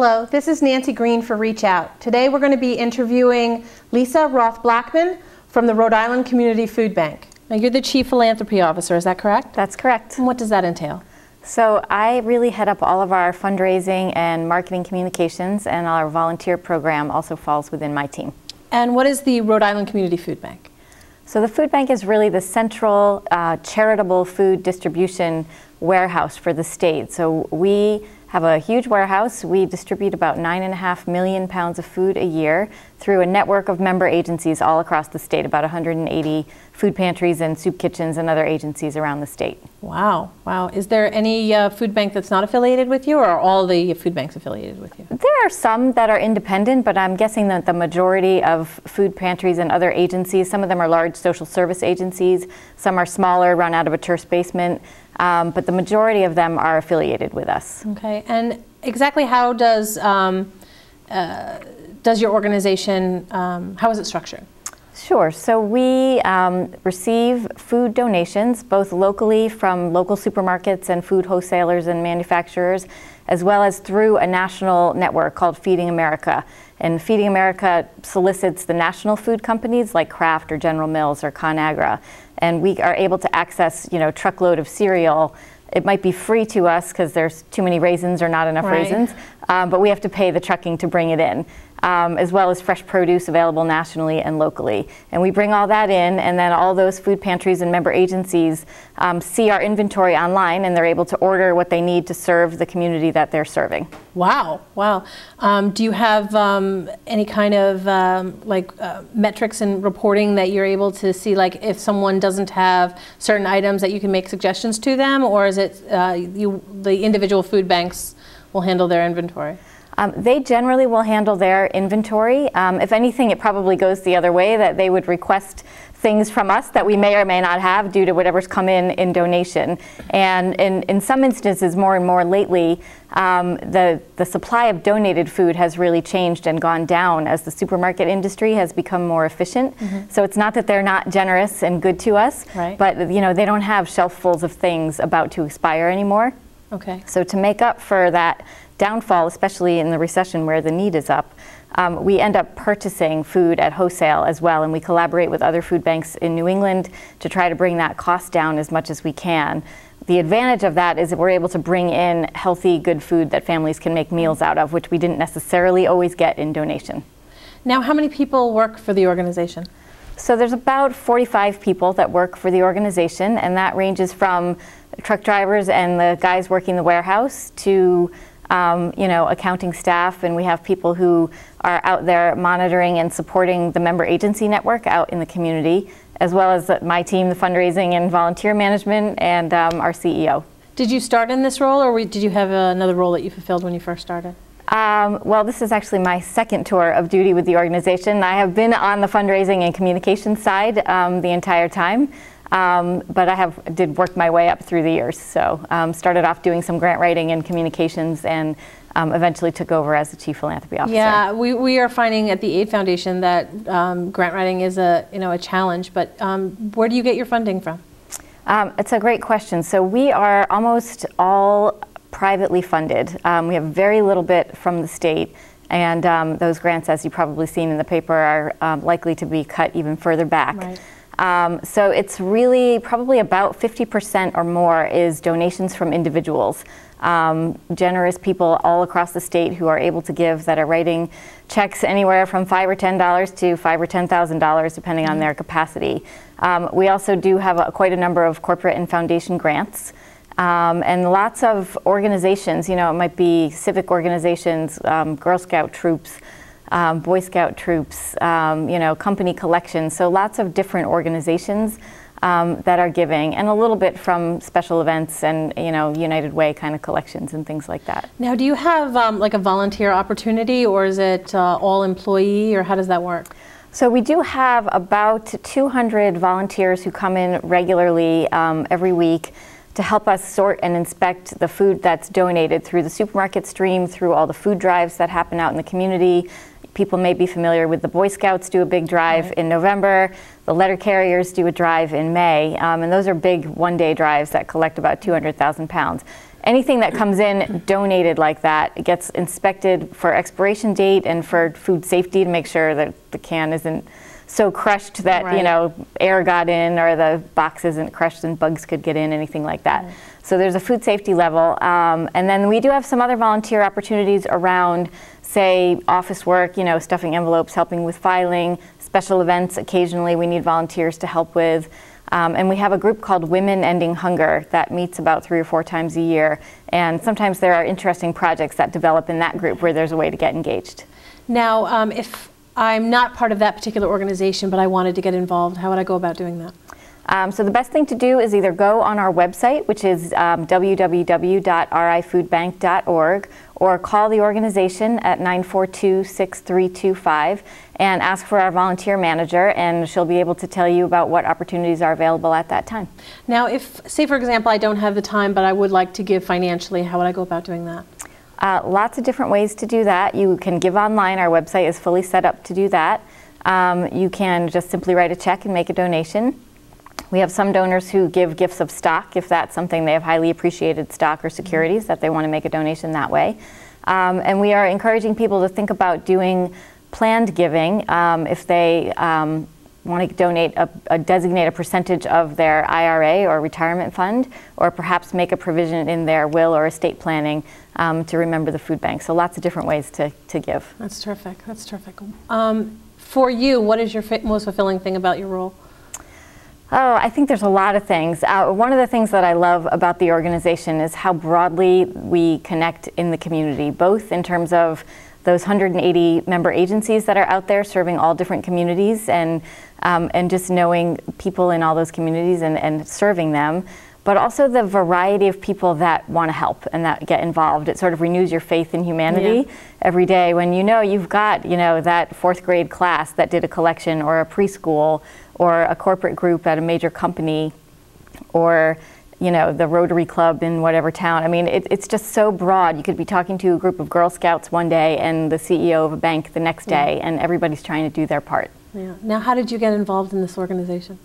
Hello, this is Nancy Green for Reach Out. Today we're going to be interviewing Lisa Roth-Blackman from the Rhode Island Community Food Bank. Now you're the Chief Philanthropy Officer, is that correct? That's correct. And what does that entail? So I really head up all of our fundraising and marketing communications, and our volunteer program also falls within my team. And what is the Rhode Island Community Food Bank? So the food bank is really the central charitable food distribution warehouse for the state. So we have a huge warehouse. We distribute about 9.5 million pounds of food a year through a network of member agencies all across the state, about 180 food pantries and soup kitchens and other agencies around the state. Wow, wow. Is there any food bank that's not affiliated with you, or are all the food banks affiliated with you? There are some that are independent, but I'm guessing that the majority of food pantries and other agencies, some of them are large social service agencies, some are smaller, run out of a church basement, but the majority of them are affiliated with us. Okay, and exactly how does your organization, how is it structured? Sure. So we receive food donations both locally from local supermarkets and food wholesalers and manufacturers, as well as through a national network called Feeding America. And Feeding America solicits the national food companies like Kraft or General Mills or ConAgra. And we are able to access, a truckload of cereal. It might be free to us because there's too many raisins or not enough raisins, but we have to pay the trucking to bring it in, as well as fresh produce available nationally and locally. And we bring all that in, and then all those food pantries and member agencies see our inventory online, and they're able to order what they need to serve the community that they're serving. Wow, wow. Do you have any kind of metrics and reporting that you're able to see, like if someone doesn't have certain items that you can make suggestions to them, or is it the individual food banks will handle their inventory? They generally will handle their inventory. If anything, it probably goes the other way, that they would request things from us that we may or may not have due to whatever's come in donation. And in some instances, more and more lately, the supply of donated food has really changed and gone down as the supermarket industry has become more efficient. Mm-hmm. So it's not that they're not generous and good to us, but they don't have shelf fulls of things about to expire anymore. Okay. So to make up for that downfall, especially in the recession where the need is up, we end up purchasing food at wholesale as well, and we collaborate with other food banks in New England to try to bring that cost down as much as we can. The advantage of that is that we're able to bring in healthy, good food that families can make meals out of, which we didn't necessarily always get in donation. Now, how many people work for the organization? So there's about 45 people that work for the organization, and that ranges from truck drivers and the guys working the warehouse to accounting staff, and we have people who are out there monitoring and supporting the member agency network out in the community, as well as my team, the fundraising and volunteer management, and our CEO. Did you start in this role, or did you have another role that you fulfilled when you first started? Well, this is actually my second tour of duty with the organization. I have been on the fundraising and communications side the entire time. But I did work my way up through the years. So started off doing some grant writing and communications, and eventually took over as the Chief Philanthropy Officer. Yeah, we are finding at the Aid Foundation that grant writing is a challenge. But where do you get your funding from? It's a great question. So we are almost all privately funded. We have very little bit from the state. And those grants, as you've probably seen in the paper, are likely to be cut even further back. Right. So it's really probably about 50% or more is donations from individuals, generous people all across the state who are able to give, that are writing checks anywhere from $5 or $10 to $5,000 or $10,000 depending on their capacity. We also do have quite a number of corporate and foundation grants. And lots of organizations, it might be civic organizations, Girl Scout troops, Boy Scout troops, company collections. So lots of different organizations that are giving, and a little bit from special events and, United Way kind of collections and things like that. Now, do you have like a volunteer opportunity, or is it all employee, or how does that work? So we do have about 200 volunteers who come in regularly every week to help us sort and inspect the food that's donated through the supermarket stream, through all the food drives that happen out in the community. People may be familiar with the Boy Scouts do a big drive in November. The letter carriers do a drive in May. And those are big one-day drives that collect about 200,000 pounds. anything that comes in donated like that gets inspected for expiration date and for food safety to make sure that the can isn't so crushed that Right. you know, air got in, or the box isn't crushed and bugs could get in, anything like that. Right. So there's a food safety level, and then we do have some other volunteer opportunities around, say, office work, you know, stuffing envelopes, helping with filing, special events occasionally we need volunteers to help with. And we have a group called Women Ending Hunger that meets about 3 or 4 times a year. And sometimes there are interesting projects that develop in that group where there's a way to get engaged. Now, if I'm not part of that particular organization, but I wanted to get involved, how would I go about doing that? So the best thing to do is either go on our website, which is www.rifoodbank.org, or call the organization at 942-6325 and ask for our volunteer manager, and she'll be able to tell you about what opportunities are available at that time. Now, if, say for example, I don't have the time, but I would like to give financially, how would I go about doing that? Lots of different ways to do that. You can give online. Our website is fully set up to do that. You can just simply write a check and make a donation. We have some donors who give gifts of stock if that's something they have highly appreciated stock or securities that they want to make a donation that way. And we are encouraging people to think about doing planned giving if they want to donate a designate a percentage of their IRA or retirement fund, or perhaps make a provision in their will or estate planning to remember the food bank. So lots of different ways to give. That's terrific. That's terrific. For you, what is your most fulfilling thing about your role? Oh, I think there's a lot of things. One of the things that I love about the organization is how broadly we connect in the community, both in terms of those 180 member agencies that are out there serving all different communities, and just knowing people in all those communities and serving them, but also the variety of people that want to help and that get involved. It sort of renews your faith in humanity every day when you know you've got, you know, that 4th grade class that did a collection, or a preschool, or a corporate group at a major company, or you know, the Rotary Club in whatever town. I mean, it's just so broad. You could be talking to a group of Girl Scouts one day and the CEO of a bank the next day, and everybody's trying to do their part. Yeah. Now, how did you get involved in this organization?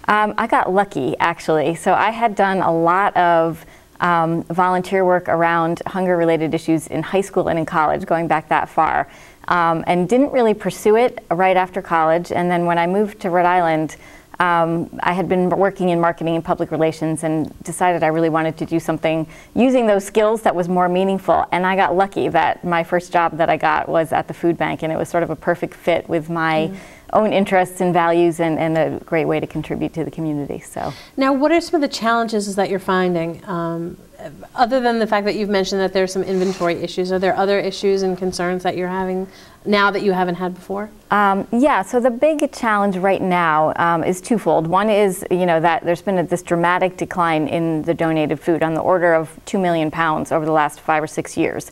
I got lucky, actually. So I had done a lot of volunteer work around hunger-related issues in high school and in college, going back that far, and didn't really pursue it right after college. And then when I moved to Rhode Island, I had been working in marketing and public relations and decided I really wanted to do something using those skills that was more meaningful. And I got lucky that my first job that I got was at the food bank, and it was sort of a perfect fit with my own interests and values, and a great way to contribute to the community. So now, what are some of the challenges that you're finding? Other than the fact that you've mentioned that there's some inventory issues, are there other issues and concerns that you're having now that you haven't had before? Yeah, so the big challenge right now is twofold. One is, you know, that there's been this dramatic decline in the donated food on the order of 2 million pounds over the last 5 or 6 years.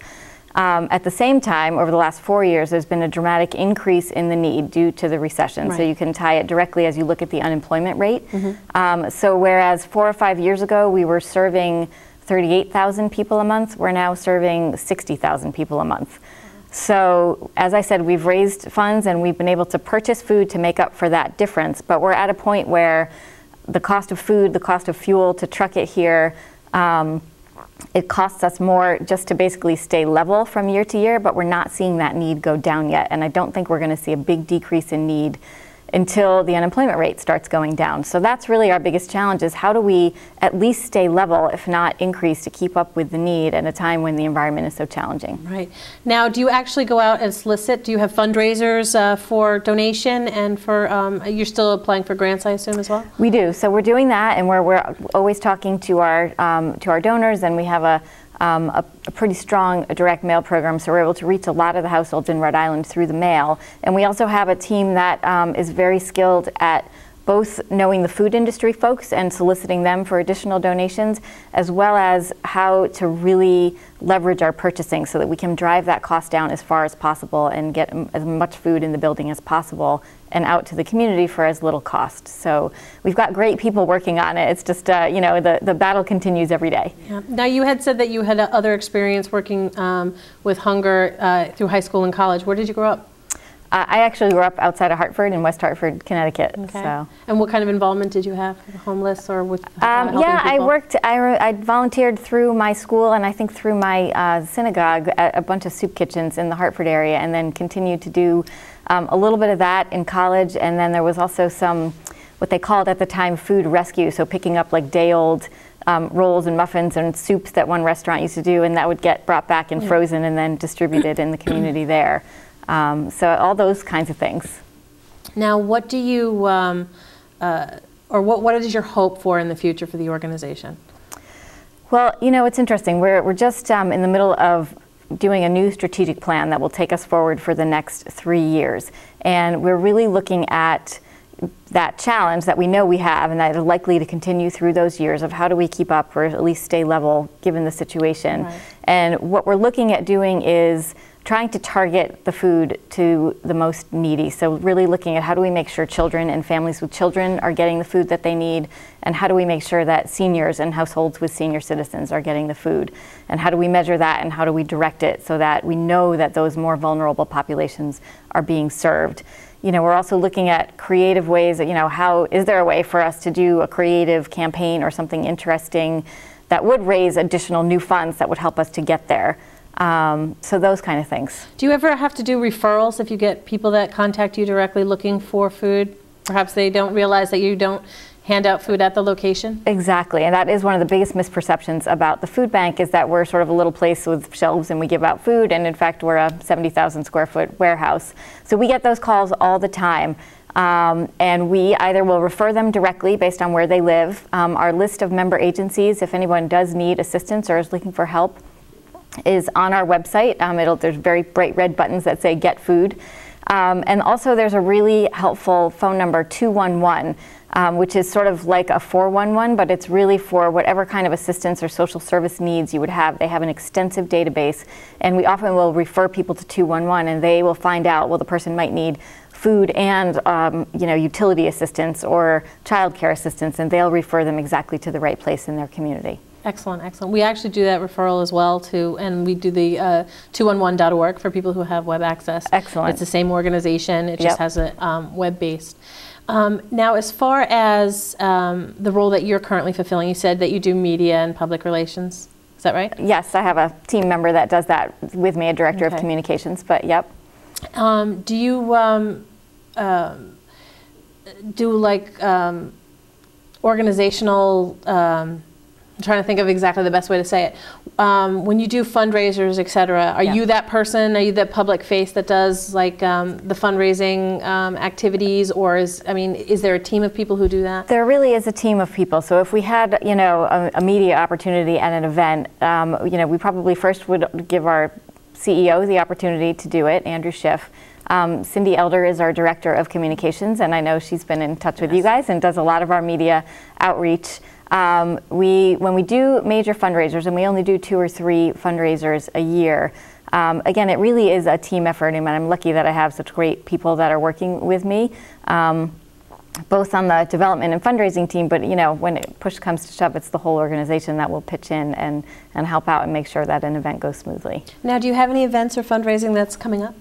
At the same time, over the last 4 years, there's been a dramatic increase in the need due to the recession. Right. So you can tie it directly as you look at the unemployment rate. So whereas 4 or 5 years ago we were serving 38,000 people a month, we're now serving 60,000 people a month. So as I said, we've raised funds and we've been able to purchase food to make up for that difference, but we're at a point where the cost of food, the cost of fuel to truck it here, it costs us more just to basically stay level from year to year, but we're not seeing that need go down yet. And I don't think we're going to see a big decrease in need until the unemployment rate starts going down. So that's really our biggest challenge, is how do we at least stay level, if not increase, to keep up with the need at a time when the environment is so challenging. Right. Now, do you actually go out and solicit? Do you have fundraisers for donation, and for, you're still applying for grants, I assume, as well? We do. So we're doing that, and we're always talking to our donors, and we have a pretty strong direct mail program, so we're able to reach a lot of the households in Rhode Island through the mail. And we also have a team that is very skilled at both knowing the food industry folks and soliciting them for additional donations, as well as how to really leverage our purchasing so that we can drive that cost down as far as possible and get as much food in the building as possible and out to the community for as little cost. So we've got great people working on it. It's just, you know, the battle continues every day. Yeah. Now, you had said that you had other experience working with hunger through high school and college. Where did you grow up? I actually grew up outside of Hartford in West Hartford, Connecticut. Okay. So. And what kind of involvement did you have with the homeless or with helping Yeah, people? I volunteered through my school and I think through my synagogue at a bunch of soup kitchens in the Hartford area, and then continued to do a little bit of that in college. And then there was also some, what they called at the time, food rescue, so picking up like day-old rolls and muffins and soups that one restaurant used to do, and that would get brought back and frozen and then distributed in the community there. So all those kinds of things. Now, what do you, or what is your hope for in the future for the organization? Well, you know, it's interesting. We're just in the middle of doing a new strategic plan that will take us forward for the next 3 years. And we're really looking at that challenge that we know we have and that is likely to continue through those years of how do we keep up or at least stay level given the situation. Right. And what we're looking at doing is trying to target the food to the most needy. So really looking at how do we make sure children and families with children are getting the food that they need, and how do we make sure that seniors and households with senior citizens are getting the food, and how do we measure that and how do we direct it so that we know that those more vulnerable populations are being served. You know, we're also looking at creative ways, you know, how is there a way for us to do a creative campaign or something interesting that would raise additional new funds that would help us to get there. So those kind of things. Do you ever have to do referrals if you get people that contact you directly looking for food? Perhaps they don't realize that you don't hand out food at the location? Exactly, and that is one of the biggest misperceptions about the food bank, is that we're sort of a little place with shelves and we give out food, and in fact we're a 70,000 square foot warehouse. So we get those calls all the time. And we either will refer them directly based on where they live. Our list of member agencies, if anyone does need assistance or is looking for help, is on our website. There's very bright red buttons that say Get Food. And also there's a really helpful phone number, 211, which is sort of like a 411, but it's really for whatever kind of assistance or social service needs you would have. They have an extensive database, and we often will refer people to 211, and they will find out, well, the person might need food and utility assistance or childcare assistance, and they'll refer them exactly to the right place in their community. Excellent, excellent. We actually do that referral as well too, and we do the 211.org for people who have web access. Excellent. It's the same organization, it just has a web-based. Now, as far as the role that you're currently fulfilling, you said that you do media and public relations. Is that right? Yes, I have a team member that does that with me, a director of communications, but yep. Do you do like organizational, I'm trying to think of exactly the best way to say it. When you do fundraisers, et cetera, are you that person? Are you that public face that does like the fundraising activities, or is there a team of people who do that? There really is a team of people. So if we had, you know, a media opportunity at an event, you know, we probably first would give our CEO the opportunity to do it, Andrew Schiff. Cindy Elder is our director of communications, and I know she's been in touch with you guys and does a lot of our media outreach. When we do major fundraisers, and we only do 2 or 3 fundraisers a year, again, it really is a team effort, and I'm lucky that I have such great people that are working with me, both on the development and fundraising team, but you know, when push comes to shove, it's the whole organization that will pitch in and help out and make sure that an event goes smoothly. Now, do you have any events or fundraising that's coming up?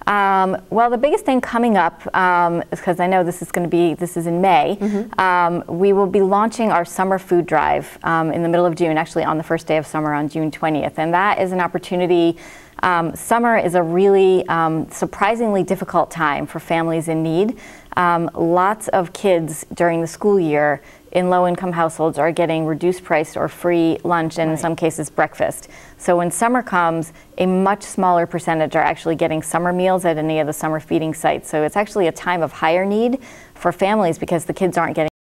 Well, the biggest thing coming up, because I know this is in May, we will be launching our summer food drive in the middle of June, actually on the first day of summer on June 20th. And that is an opportunity. Summer is a really surprisingly difficult time for families in need. Lots of kids during the school year in low-income households are getting reduced price or free lunch, and in some cases breakfast. So when summer comes, a much smaller percentage are actually getting summer meals at any of the summer feeding sites. So it's actually a time of higher need for families because the kids aren't getting